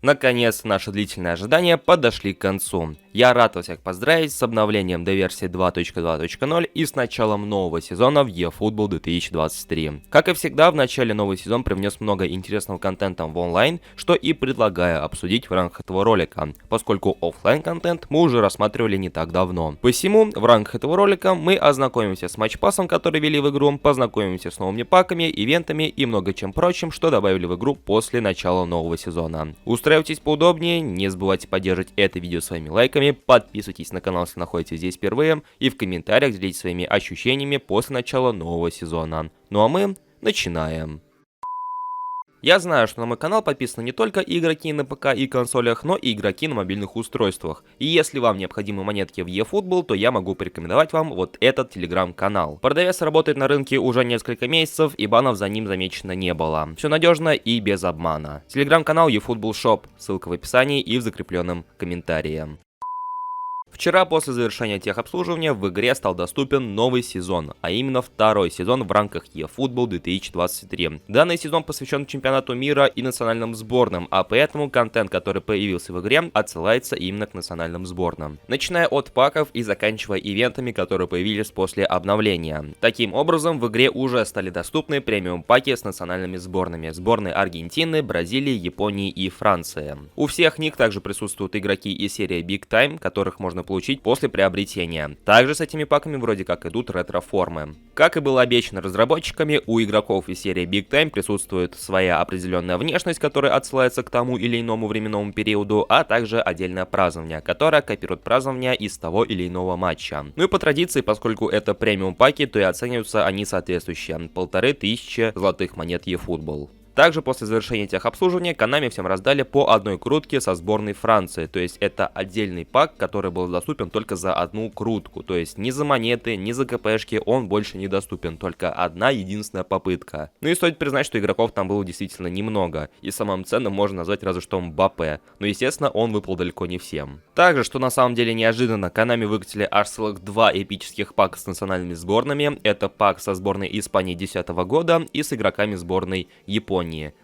Наконец, наши длительные ожидания подошли к концу. Я рад вас всех поздравить с обновлением до версии 2.2.0 и с началом нового сезона в eFootball 2023. Как и всегда, в начале новый сезон привнес много интересного контента в онлайн, что и предлагаю обсудить в рамках этого ролика, поскольку оффлайн контент мы уже рассматривали не так давно. Посему, в рамках этого ролика мы ознакомимся с матчпассом, который ввели в игру, познакомимся с новыми паками, ивентами и много чем прочим, что добавили в игру после начала нового сезона. Устраивайтесь поудобнее, не забывайте поддерживать это видео своими лайками, подписывайтесь на канал, если находитесь здесь впервые, и в комментариях делитесь своими ощущениями после начала нового сезона. Ну а мы начинаем. Я знаю, что на мой канал подписаны не только игроки на ПК и консолях, но и игроки на мобильных устройствах. И если вам необходимы монетки в eFootball, то я могу порекомендовать вам вот этот телеграм-канал. Продавец работает на рынке уже несколько месяцев, и банов за ним замечено не было. Все надежно и без обмана. Телеграм-канал eFootball Shop, ссылка в описании и в закрепленном комментарии. Вчера после завершения техобслуживания в игре стал доступен новый сезон, а именно второй сезон в рамках eFootball 2023. Данный сезон посвящен чемпионату мира и национальным сборным, а поэтому контент, который появился в игре, отсылается именно к национальным сборным. Начиная от паков и заканчивая ивентами, которые появились после обновления. Таким образом, в игре уже стали доступны премиум паки с национальными сборными. Сборной Аргентины, Бразилии, Японии и Франции. У всех них также присутствуют игроки из серии Big Time, которых можно получить после приобретения. Также с этими паками вроде как идут ретро-формы. Как и было обещано разработчиками, у игроков из серии Big Time присутствует своя определенная внешность, которая отсылается к тому или иному временному периоду, а также отдельное празднование, которое копирует празднование из того или иного матча. Ну и по традиции, поскольку это премиум паки, то и оцениваются они соответствующие: 1500 золотых монет eFootball. Также после завершения техобслуживания Konami всем раздали по одной крутке со сборной Франции, то есть это отдельный пак, который был доступен только за одну крутку, то есть ни за монеты, ни за КПшки он больше не доступен, только одна единственная попытка. Ну и стоит признать, что игроков там было действительно немного, и самым ценным можно назвать разве что Мбаппе, но естественно он выпал далеко не всем. Также, что на самом деле неожиданно, Konami выкатили аж целых два эпических пака с национальными сборными, это пак со сборной Испании 2010 года и с игроками сборной Японии.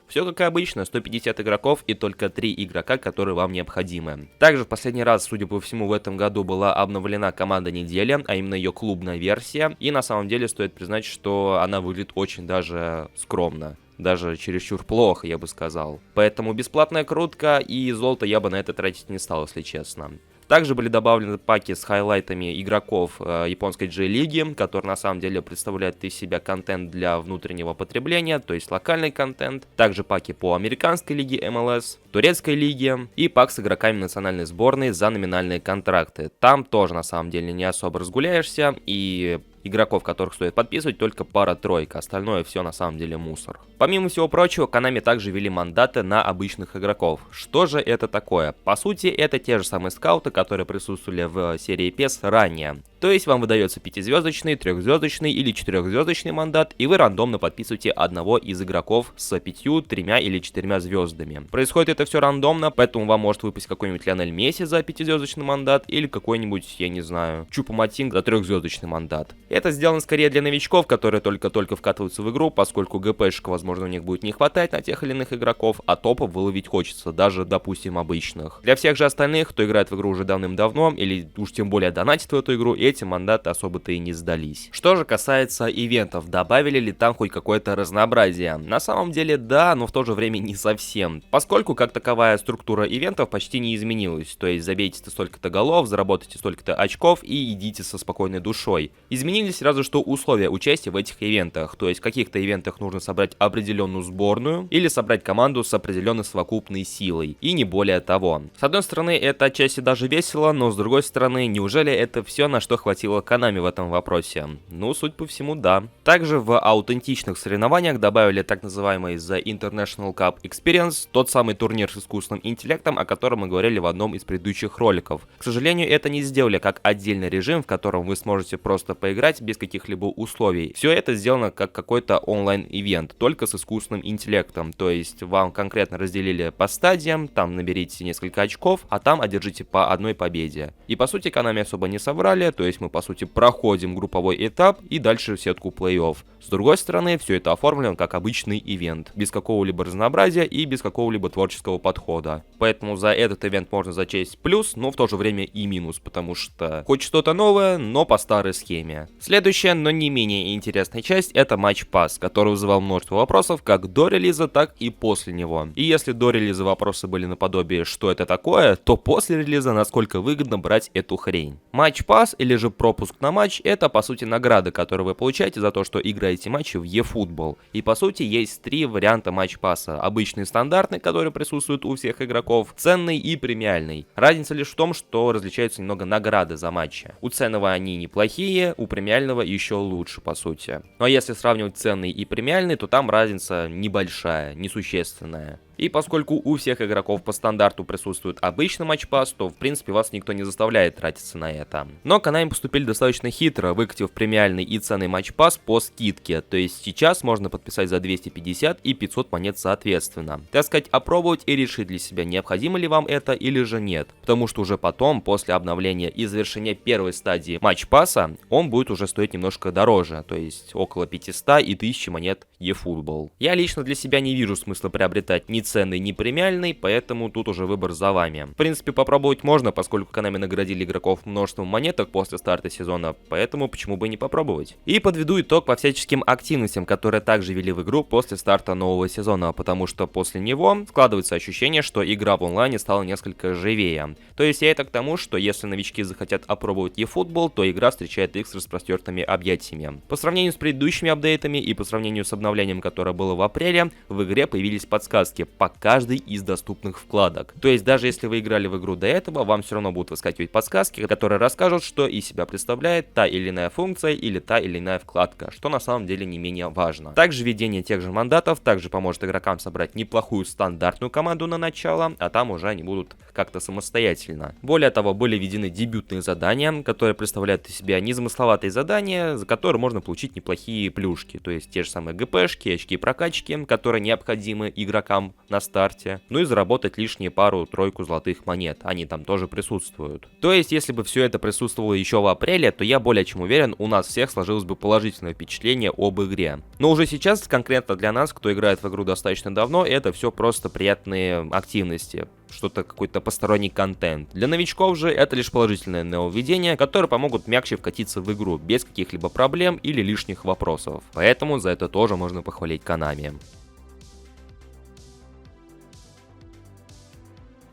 Все как и обычно, 150 игроков и только 3 игрока, которые вам необходимы. Также в последний раз, судя по всему, в этом году была обновлена команда недели, а именно ее клубная версия. И на самом деле стоит признать, что она выглядит очень даже скромно. Даже чересчур плохо, я бы сказал. Поэтому бесплатная крутка и золото я бы на это тратить не стал, если честно. Также были добавлены паки с хайлайтами игроков японской J-лиги, которые на самом деле представляют из себя контент для внутреннего потребления, то есть локальный контент. Также паки по американской лиге MLS, турецкой лиге и пак с игроками национальной сборной за номинальные контракты. Там тоже на самом деле не особо разгуляешься, и игроков, которых стоит подписывать, только пара-тройка, остальное все на самом деле мусор. Помимо всего прочего, Konami также ввели мандаты на обычных игроков. Что же это такое? По сути, это те же самые скауты, которые присутствовали в серии PES ранее. То есть вам выдается 5-звездочный, 3-звездочный или 4-звездочный мандат, и вы рандомно подписываете одного из игроков с 5, 3 или 4 звездами. Происходит это все рандомно, поэтому вам может выпасть какой-нибудь Лионель Месси за 5-звездочный мандат, или какой-нибудь, я не знаю, Чупа-Мотинг за 3-звездочный мандат. Это сделано скорее для новичков, которые только-только вкатываются в игру, поскольку ГПшек, возможно, у них будет не хватать на тех или иных игроков, а топов выловить хочется, даже, допустим, обычных. Для всех же остальных, кто играет в игру уже давным-давно, или уж тем более донатит в эту игру, эти мандаты особо-то и не сдались. Что же касается ивентов, добавили ли там хоть какое-то разнообразие? На самом деле да, но в то же время не совсем, поскольку как таковая структура ивентов почти не изменилась, то есть забейте столько-то голов, заработайте столько-то очков и идите со спокойной душой. Изменились разве что условия участия в этих ивентах, то есть в каких-то ивентах нужно собрать определенную сборную или собрать команду с определенной совокупной силой, и не более того. С одной стороны, это отчасти даже весело, но с другой стороны, неужели это все, на что хватило Konami в этом вопросе? Ну, суть по всему, да. Также в аутентичных соревнованиях добавили так называемый The International Cup Experience, тот самый турнир с искусственным интеллектом, о котором мы говорили в одном из предыдущих роликов. К сожалению, это не сделали как отдельный режим, в котором вы сможете просто поиграть без каких-либо условий. Все это сделано как какой-то онлайн-ивент, только с искусственным интеллектом, то есть вам конкретно разделили по стадиям, там наберите несколько очков, а там одержите по одной победе. И по сути Konami особо не соврали, то есть мы по сути проходим групповой этап и дальше в сетку плей-офф. С другой стороны, все это оформлено как обычный ивент, без какого-либо разнообразия и без какого-либо творческого подхода. Поэтому за этот ивент можно зачесть плюс, но в то же время и минус, потому что хоть что-то новое, но по старой схеме. Следующая, но не менее интересная часть — это матч-пасс, который вызывал множество вопросов как до релиза, так и после него. И если до релиза вопросы были наподобие «что это такое?», то после релиза насколько выгодно брать эту хрень. Матч-пасс или же пропуск на матч — это по сути награды, которые вы получаете за то, что играете матчи в eFootball. И по сути есть три варианта матч-пасса: обычный, стандартный, который присутствует у всех игроков, ценный и премиальный. Разница лишь в том, что различаются немного награды за матчи. У ценного они неплохие, у премиального еще лучше по сути. Но если сравнивать ценный и премиальный, то там разница небольшая, несущественная. И поскольку у всех игроков по стандарту присутствует обычный матч-пасс, то в принципе вас никто не заставляет тратиться на это. Но Konami поступили достаточно хитро, выкатив премиальный и ценный матч-пасс по скидке, то есть сейчас можно подписать за 250 и 500 монет соответственно. Так сказать, опробовать и решить для себя, необходимо ли вам это или же нет, потому что уже потом, после обновления и завершения первой стадии матч-пасса, он будет уже стоить немножко дороже, то есть около 500 и 1000 монет eFootball. Я лично для себя не вижу смысла приобретать ни ценный, ни премиальный, поэтому тут уже выбор за вами. В принципе, попробовать можно, поскольку Konami наградили игроков множеством монеток после старта сезона, поэтому почему бы не попробовать. И подведу итог по всяческим активностям, которые также ввели в игру после старта нового сезона, потому что после него складывается ощущение, что игра в онлайне стала несколько живее. То есть я это к тому, что если новички захотят опробовать eFootball, то игра встречает их с распростертыми объятиями. По сравнению с предыдущими апдейтами и по сравнению с обновлением, которое было в апреле, в игре появились подсказки по каждой из доступных вкладок. То есть даже если вы играли в игру до этого, вам все равно будут выскакивать подсказки, которые расскажут, что из себя представляет та или иная функция или та или иная вкладка, что на самом деле не менее важно. Также введение тех же мандатов также поможет игрокам собрать неплохую стандартную команду на начало, а там уже они будут как-то самостоятельно. Более того, были введены дебютные задания, которые представляют из себя незамысловатые задания, за которые можно получить неплохие плюшки, то есть те же самые ГПшки, очки прокачки, которые необходимы игрокам на старте, ну и заработать лишние пару-тройку золотых монет, они там тоже присутствуют. То есть, если бы все это присутствовало еще в апреле, то я более чем уверен, у нас всех сложилось бы положительное впечатление об игре. Но уже сейчас, конкретно для нас, кто играет в игру достаточно давно, это все просто приятные активности, что-то какой-то посторонний контент. Для новичков же это лишь положительное нововведение, которые помогут мягче вкатиться в игру, без каких-либо проблем или лишних вопросов. Поэтому за это тоже можно похвалить Konami.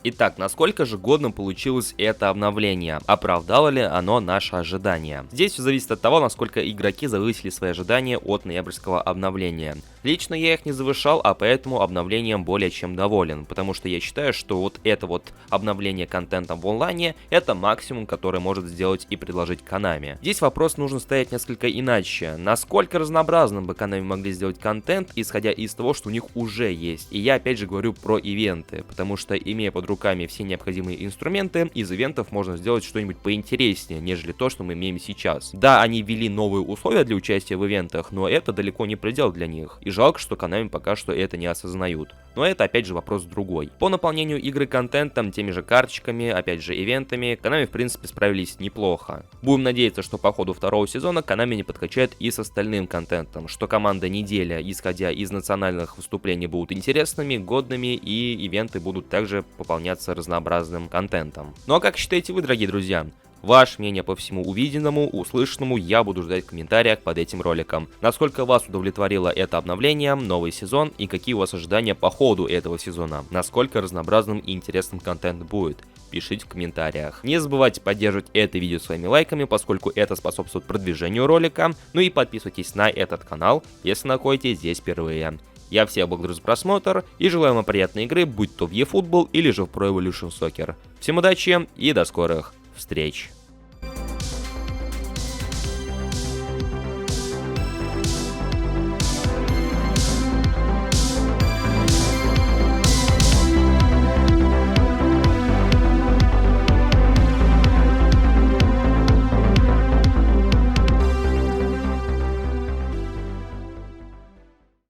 Итак, насколько же годным получилось это обновление? Оправдало ли оно наши ожидания? Здесь все зависит от того, насколько игроки завысили свои ожидания от ноябрьского обновления. Лично я их не завышал, а поэтому обновлением более чем доволен, потому что я считаю, что вот это вот обновление контентом в онлайне — это максимум, который может сделать и предложить Konami. Здесь вопрос нужно ставить несколько иначе. Насколько разнообразным бы Konami могли сделать контент, исходя из того, что у них уже есть? И я опять же говорю про ивенты, потому что, имея под руками все необходимые инструменты, из ивентов можно сделать что-нибудь поинтереснее, нежели то, что мы имеем сейчас. Да, они ввели новые условия для участия в ивентах, но это далеко не предел для них. И жалко, что Konami пока что это не осознают. Но это опять же вопрос другой. По наполнению игры контентом, теми же карточками, опять же ивентами, Konami в принципе справились неплохо. Будем надеяться, что по ходу второго сезона Konami не подкачает и с остальным контентом, что команда неделя, исходя из национальных выступлений, будут интересными, годными, и ивенты будут также пополняться разнообразным контентом. Ну а как считаете вы, дорогие друзья? Ваше мнение по всему увиденному, услышанному я буду ждать в комментариях под этим роликом. Насколько вас удовлетворило это обновление, новый сезон и какие у вас ожидания по ходу этого сезона? Насколько разнообразным и интересным контент будет? Пишите в комментариях. Не забывайте поддерживать это видео своими лайками, поскольку это способствует продвижению ролика. Ну и подписывайтесь на этот канал, если находитесь здесь впервые. Я всех благодарю за просмотр и желаю вам приятной игры, будь то в eFootball или же в Pro Evolution Soccer. Всем удачи и до скорых встреч!